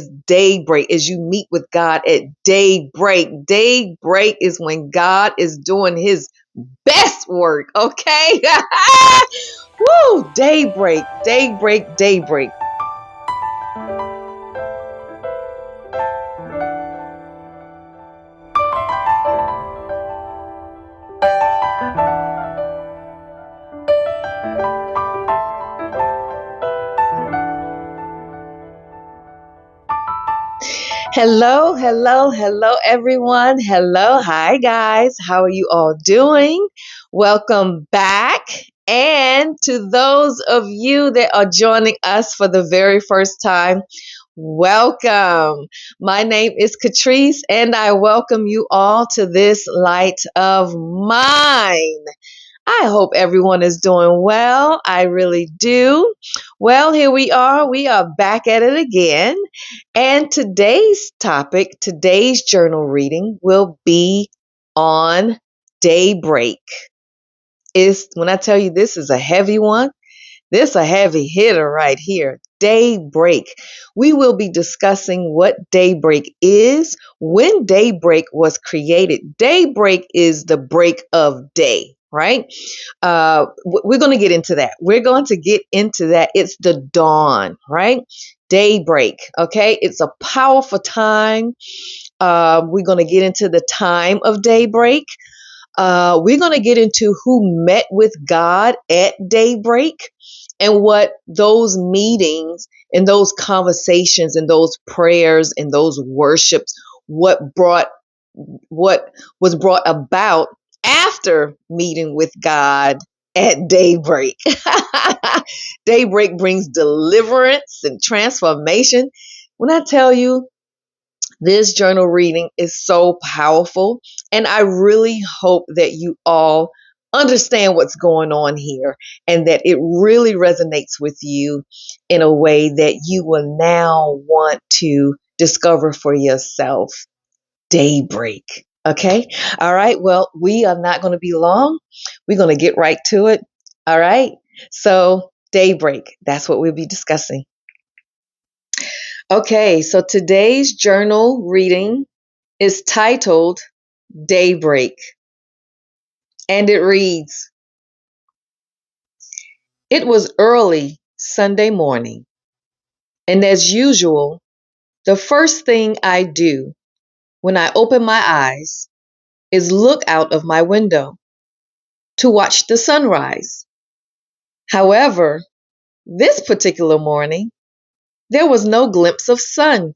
daybreak, as you meet with God at daybreak. Daybreak is when God is doing his best work, okay? Woo! Daybreak, daybreak, daybreak. Hello, hello, hello, everyone. Hello, hi, guys. How are you all doing? Welcome back. And to those of you that are joining us for the very first time, welcome. My name is Catrice, and I welcome you all to this light of mine. I hope everyone is doing well. I really do. Well, here we are. We are back at it again. And today's topic, today's journal reading will be on daybreak. When I tell you this is a heavy one, this is a heavy hitter right here. Daybreak. We will be discussing what daybreak is, when daybreak was created. Daybreak is the break of day, right? We're going to get into that. We're going to get into that. It's the dawn, right? Daybreak. Okay. It's a powerful time. We're going to get into the time of daybreak. We're going to get into who met with God at daybreak and what those meetings and those conversations and those prayers and those worships, what was brought about after meeting with God at daybreak. Daybreak brings deliverance and transformation. When I tell you, this journal reading is so powerful, and I really hope that you all understand what's going on here and that it really resonates with you in a way that you will now want to discover for yourself. Daybreak. Okay. All right. Well, we are not going to be long. We're going to get right to it. All right. So, daybreak, that's what we'll be discussing. Okay. So, today's journal reading is titled Daybreak, and it reads: It was early Sunday morning, and as usual, the first thing I do when I open my eyes is look out of my window to watch the sunrise. However, this particular morning, there was no glimpse of sun.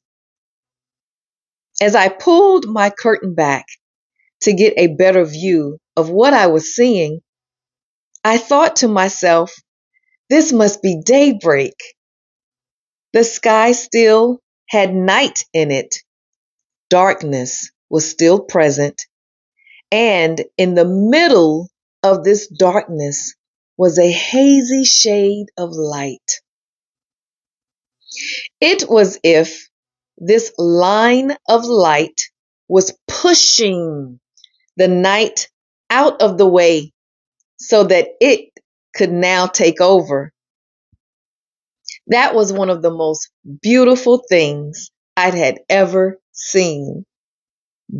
As I pulled my curtain back to get a better view of what I was seeing, I thought to myself, this must be daybreak. The sky still had night in it. Darkness was still present, and in the middle of this darkness was a hazy shade of light. It was if this line of light was pushing the night out of the way so that it could now take over. That was one of the most beautiful things I had ever seen.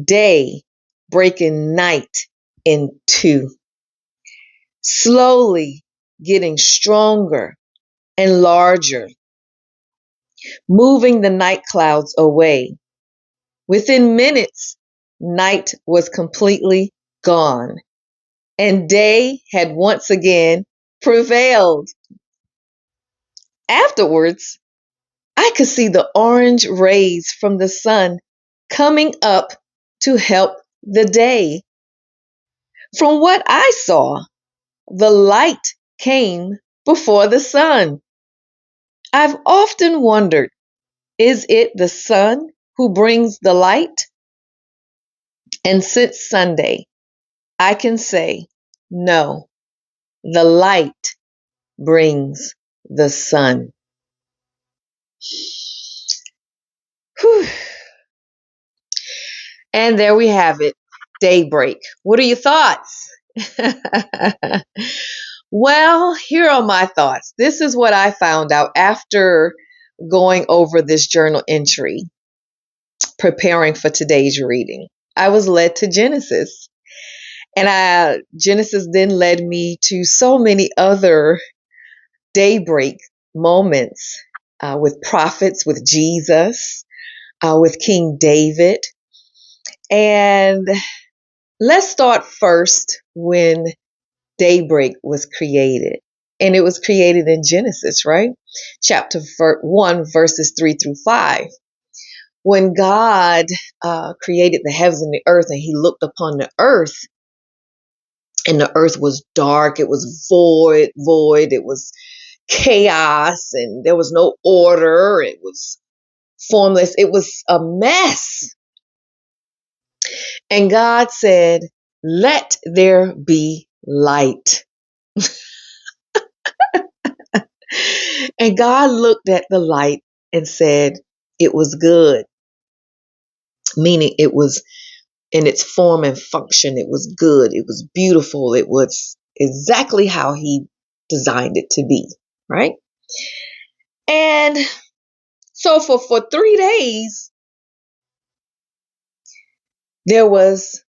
Day breaking night in two, slowly getting stronger and larger, moving the night clouds away. Within minutes, night was completely gone, and day had once again prevailed. Afterwards, I could see the orange rays from the sun coming up to help the day. From what I saw, the light came before the sun. I've often wondered, is it the sun who brings the light? And since Sunday, I can say, no, the light brings the sun. Whew. And there we have it, daybreak. What are your thoughts? Well, here are my thoughts. This is what I found out after going over this journal entry, preparing for today's reading, I was led to Genesis. And Genesis then led me to so many other daybreak moments with prophets, with Jesus, with King David. And let's start first when daybreak was created. And it was created in Genesis, right? Chapter 1, verses 3 through 5. When God created the heavens and the earth, and he looked upon the earth, and the earth was dark, it was void, it was chaos, and there was no order, it was formless, it was a mess. And God said, "Let there be light." And God looked at the light and said, it was good, meaning it was in its form and function. It was good. It was beautiful. It was exactly how he designed it to be, right? And so for 3 days, there was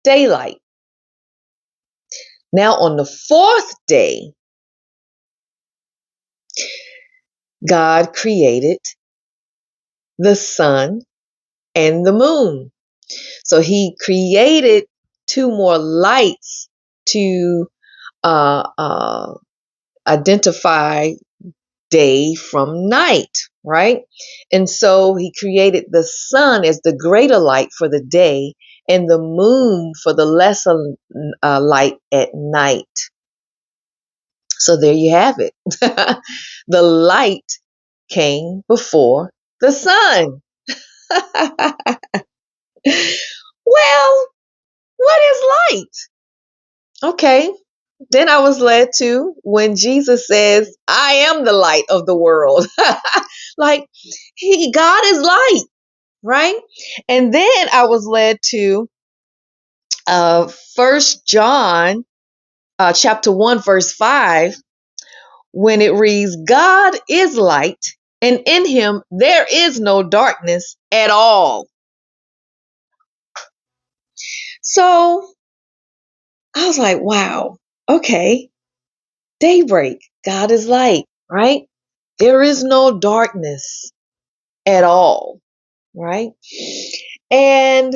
daylight. Now on the fourth day, God created the sun and the moon. So he created two more lights to identify day from night, right? And so he created the sun as the greater light for the day and the moon for the lesser light at night. So there you have it. The light came before the sun. Well, what is light? Okay. Then I was led to when Jesus says, "I am the light of the world." Like God is light, right? And then I was led to 1 John chapter 1 verse 5, when it reads, "God is light, and in him there is no darkness at all." So I was like, wow, okay, daybreak, God is light, right? There is no darkness at all, right? And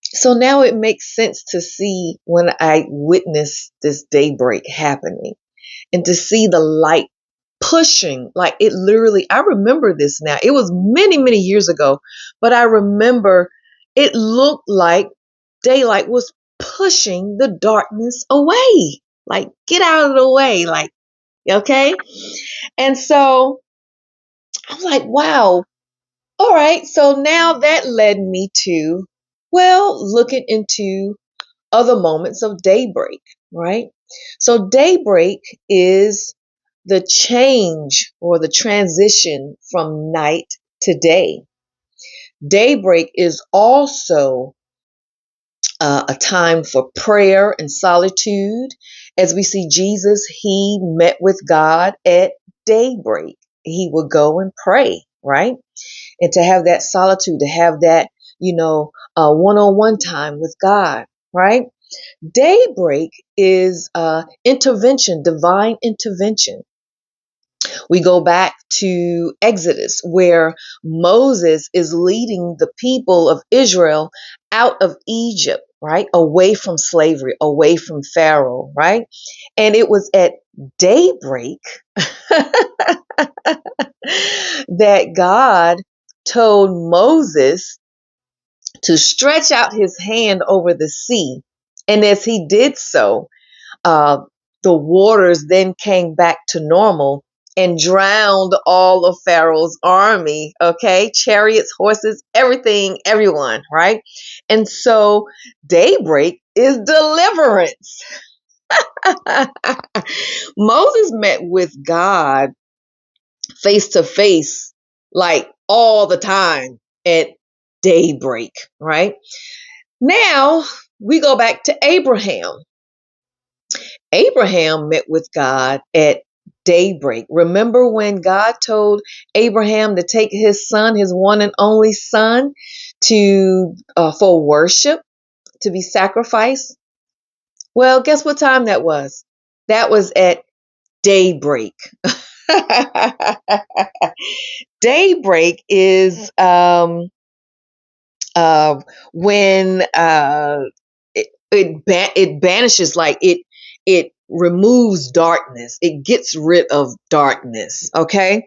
so now it makes sense to see when I witnessed this daybreak happening and to see the light pushing, like it literally, I remember this now. It was many, many years ago, but I remember it looked like daylight was pushing the darkness away. Like, get out of the way. Like, okay. And so I'm like, wow. All right. So now that led me to, well, looking into other moments of daybreak, right? So daybreak is the change or the transition from night to day. Daybreak is also a time for prayer and solitude. As we see Jesus, he met with God at daybreak. He would go and pray, right? And to have that solitude, to have that, one-on-one time with God, right? Daybreak is intervention, divine intervention. We go back to Exodus, where Moses is leading the people of Israel out of Egypt, right? Away from slavery, away from Pharaoh, right? And it was at daybreak that God told Moses to stretch out his hand over the sea. And as he did so, uh, the waters then came back to normal and drowned all of Pharaoh's army, okay? Chariots, horses, everything, everyone, right? And so daybreak is deliverance. Moses met with God face to face, like all the time at daybreak, right? Now we go back to Abraham. Abraham met with God at daybreak. Remember when God told Abraham to take his son, his one and only son, to for worship, to be sacrificed? Well, guess what time that was? That was at daybreak. Daybreak is uh, when it banishes, like it removes darkness. It gets rid of darkness. Okay.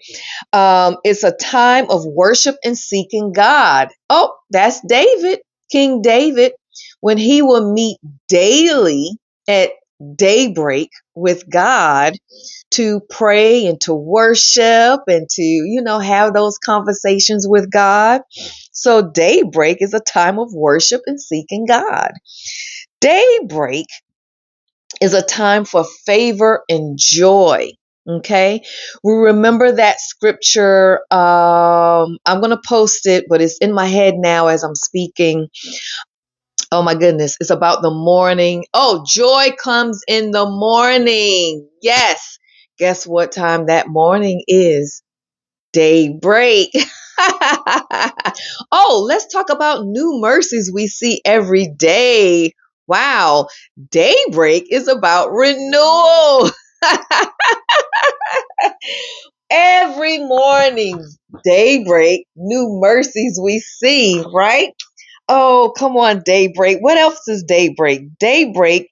It's a time of worship and seeking God. Oh, that's David, King David, when he will meet daily at daybreak with God to pray and to worship and to, have those conversations with God. So daybreak is a time of worship and seeking God. Daybreak is a time for favor and joy. Okay. We remember that scripture. I'm going to post it, but it's in my head now as I'm speaking. Oh my goodness. It's about the morning. Oh, joy comes in the morning. Yes. Guess what time that morning is? Daybreak. Oh, let's talk about new mercies we see every day. Wow. Daybreak is about renewal. Every morning, daybreak, new mercies we see, right? Oh, come on, daybreak. What else is daybreak? Daybreak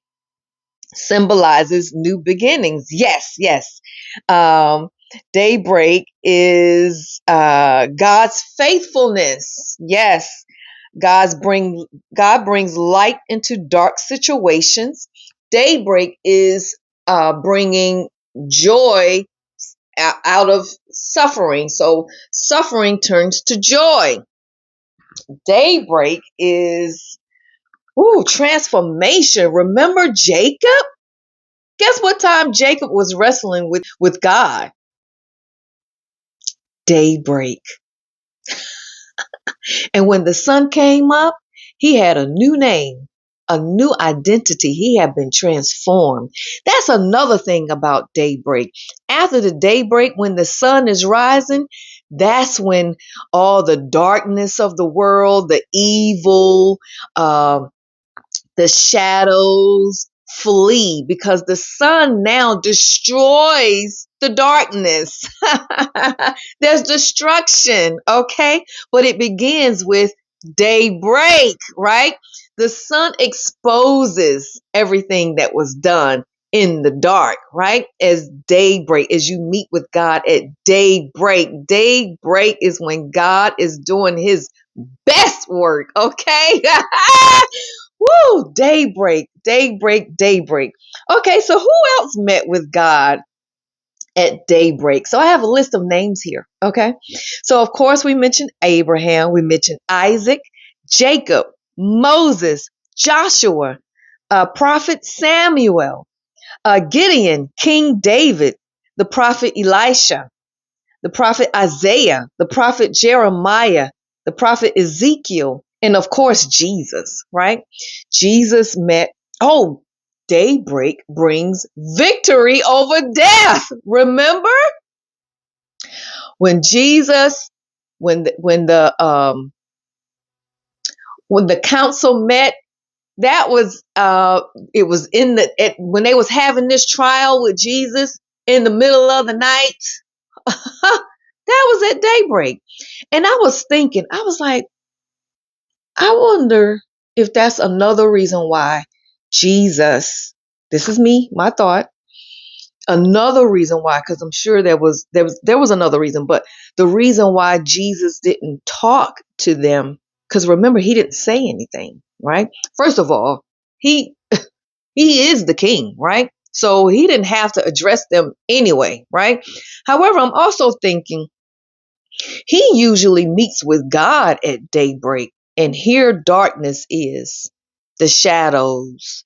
symbolizes new beginnings. Yes, yes. Um, Daybreak is God's faithfulness. Yes, God brings light into dark situations. Daybreak is bringing joy out of suffering. So suffering turns to joy. Daybreak is transformation. Remember Jacob? Guess what time Jacob was wrestling with God? Daybreak. And when the sun came up, he had a new name, a new identity. He had been transformed. That's another thing about daybreak. After the daybreak, when the sun is rising, that's when all the darkness of the world, the evil, the shadows flee, because the sun now destroys the darkness. There's destruction, okay? But it begins with daybreak, right? The sun exposes everything that was done in the dark, right? As daybreak, as you meet with God at daybreak. Daybreak is when God is doing his best work, okay? Woo, daybreak, daybreak, daybreak. Okay, so who else met with God at daybreak? So I have a list of names here, okay? So, of course, we mentioned Abraham, we mentioned Isaac, Jacob, Moses, Joshua, Prophet Samuel, Gideon, King David, the prophet Elisha, the prophet Isaiah, the prophet Jeremiah, the prophet Ezekiel, and of course, Jesus, right? Jesus met, oh, daybreak brings victory over death. Remember when Jesus, when the council met, that was it was when they was having this trial with Jesus in the middle of the night. That was at daybreak. And I was thinking, I was like, I wonder if that's another reason why Jesus, this is me, my thought, another reason why, because I'm sure there was another reason, but the reason why Jesus didn't talk to them, because remember, he didn't say anything, right? First of all, he he is the king, right? So he didn't have to address them anyway, right? However, I'm also thinking he usually meets with God at daybreak, and here darkness is, the shadows,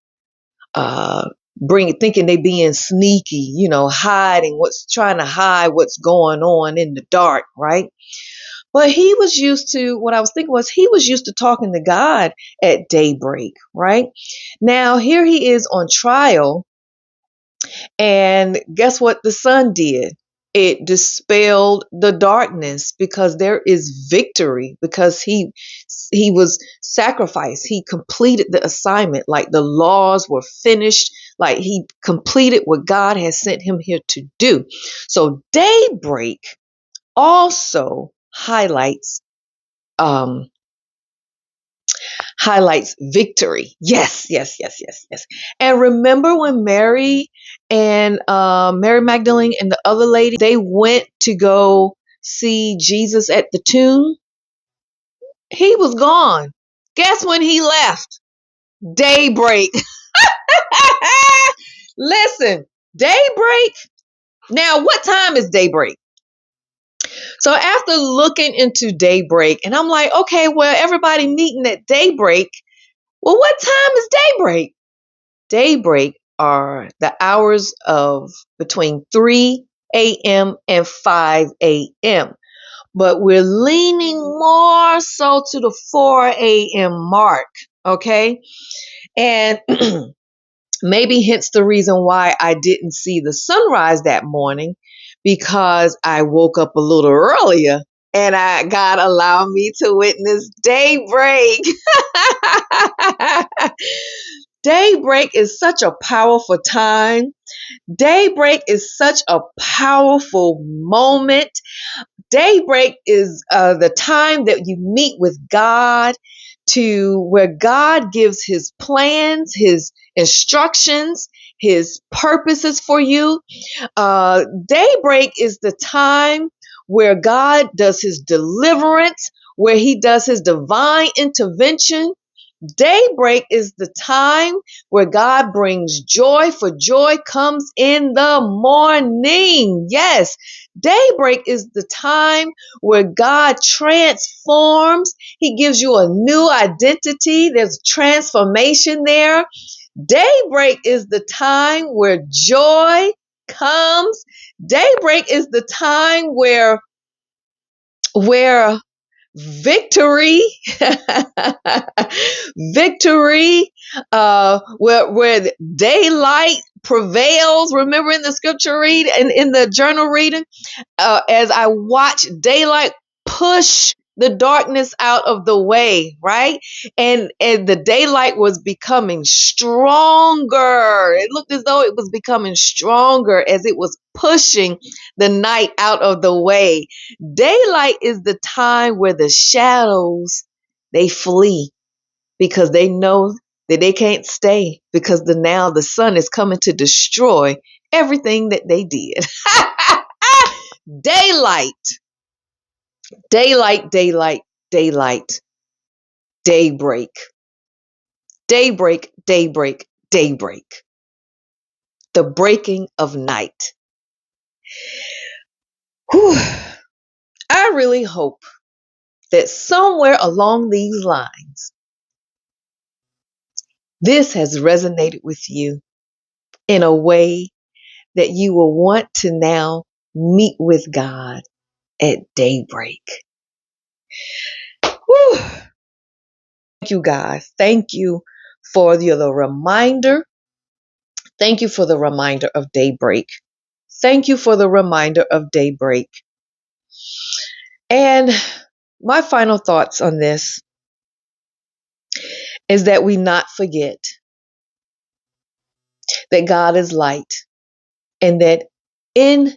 thinking they being sneaky, hiding trying to hide what's going on in the dark, right? But what I was thinking was he was used to talking to God at daybreak, right? Now here he is on trial, And guess what the sun did? It dispelled the darkness because there is victory because he was sacrificed. He completed the assignment, like the laws were finished, like he completed what God has sent him here to do. So daybreak also um highlights victory. Yes, yes, yes, yes, yes. And remember when Mary and Mary Magdalene and the other lady, they went to go see Jesus at the tomb? He was gone. Guess when he left? Daybreak. Listen, daybreak. Now, what time is daybreak? So after looking into daybreak, and I'm like, okay, well, everybody meeting at daybreak. Well, what time is daybreak? Daybreak are the hours of between 3 a.m. and 5 a.m. But we're leaning more so to the 4 a.m. mark. Okay. And maybe hence the reason why I didn't see the sunrise that morning, because I woke up a little earlier and God allowed me to witness daybreak. Daybreak is such a powerful time. Daybreak is such a powerful moment. Daybreak is the time that you meet with God, to where God gives his plans, his instructions, his purposes for you. Daybreak is the time where God does his deliverance, where he does his divine intervention. Daybreak is the time where God brings joy, for joy comes in the morning. Yes, daybreak is the time where God transforms. He gives you a new identity. There's transformation there. Daybreak is the time where joy comes. Daybreak is the time where victory, victory, where daylight prevails. Remember in the scripture read and in the journal reading, as I watch daylight push the darkness out of the way, right? And the daylight was becoming stronger. It looked as though it was becoming stronger as it was pushing the night out of the way. Daylight is the time where the shadows, they flee, because they know that they can't stay, because now the sun is coming to destroy everything that they did. Daylight, daylight, daylight, daylight, daybreak, daybreak, daybreak, daybreak, the breaking of night. Whew. I really hope that somewhere along these lines, this has resonated with you in a way that you will want to now meet with God at daybreak. Whew. Thank you, God. Thank you for the reminder. Thank you for the reminder of daybreak. Thank you for the reminder of daybreak. And my final thoughts on this is that we not forget that God is light, and that in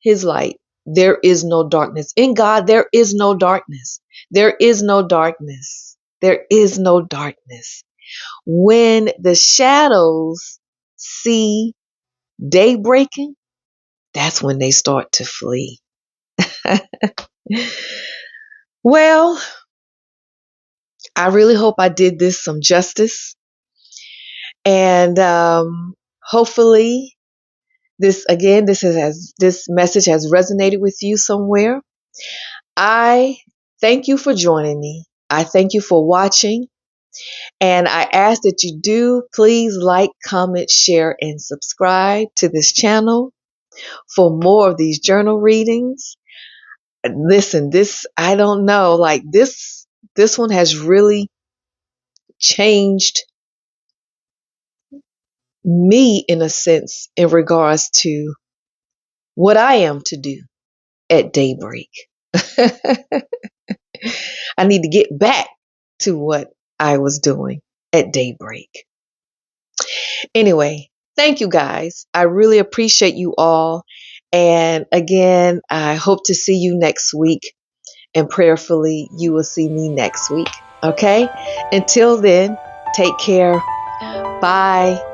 his light there is no darkness. In God there is no darkness. There is no darkness. There is no darkness. When the shadows see day breaking, that's when they start to flee. Well, I really hope I did this some justice. And hopefully this message has resonated with you somewhere. I thank you for joining me. I thank you for watching. And I ask that you do please like, comment, share, and subscribe to this channel for more of these journal readings. Listen, I don't know, like this one has really changed me in a sense in regards to what I am to do at DayBreak. I need to get back to what I was doing at DayBreak. Anyway, thank you guys. I really appreciate you all. And again, I hope to see you next week. And prayerfully, you will see me next week. Okay? Until then, take care. Bye.